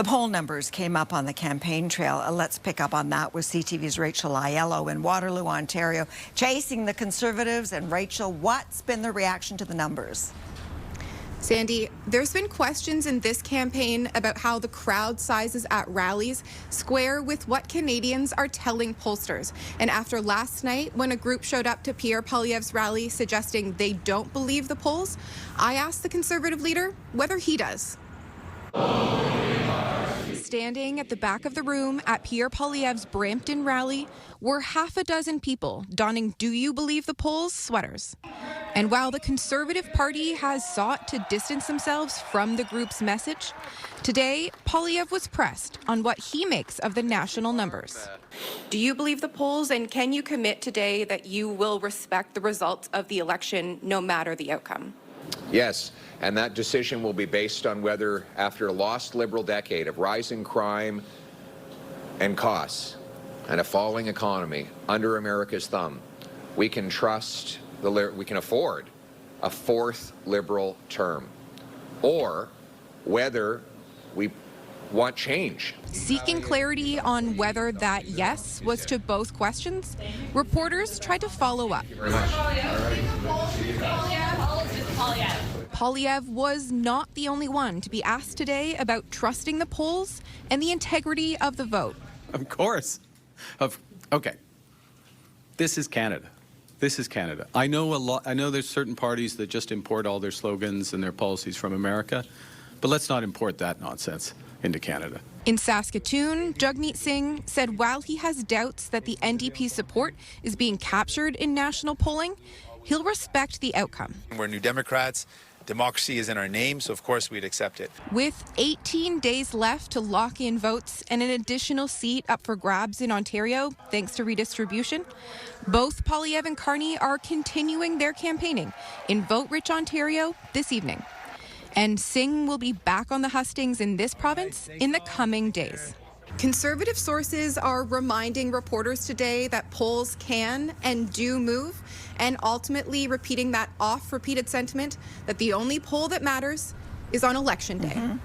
The poll numbers came up on the campaign trail. Let's pick up on that with CTV's Rachel Aiello in Waterloo, Ontario, chasing the Conservatives. And Rachel, what's been the reaction to the numbers? Sandy, there's been questions in this campaign about how the crowd sizes at rallies square with what Canadians are telling pollsters. And after last night, when a group showed up to Pierre Poilievre's rally suggesting they don't believe the polls, I asked the Conservative leader whether he does. Standing at the back of the room at Pierre Poilievre's Brampton rally were half a dozen people donning "Do you believe the polls" sweaters. And while the Conservative Party has sought to distance themselves from the group's message, today Poilievre was pressed on what he makes of the national numbers. Do you believe the polls, and can you commit today that you will respect the results of the election no matter the outcome? Yes, and that decision will be based on whether, after a lost Liberal decade of rising crime and costs and a falling economy under America's thumb, we can afford a fourth Liberal term, or whether we want change. Seeking clarity on whether that yes was to both questions, reporters tried to follow up. Poilievre was not the only one to be asked today about trusting the polls and the integrity of the vote. Of course. Okay. This is Canada. This is Canada. I know there's certain parties that just import all their slogans and their policies from America, but let's not import that nonsense into Canada. In Saskatoon, Jagmeet Singh said while he has doubts that the NDP support is being captured in national polling, he'll respect the outcome. We're New Democrats. Democracy is in our name, so of course we'd accept it. With 18 days left to lock in votes and an additional seat up for grabs in Ontario, thanks to redistribution, both Poilievre and Carney are continuing their campaigning in vote-rich Ontario this evening. And Singh will be back on the hustings in this province in the coming days. Conservative sources are reminding reporters today that polls can and do move, and ultimately repeating that oft-repeated sentiment that the only poll that matters is on Election Day.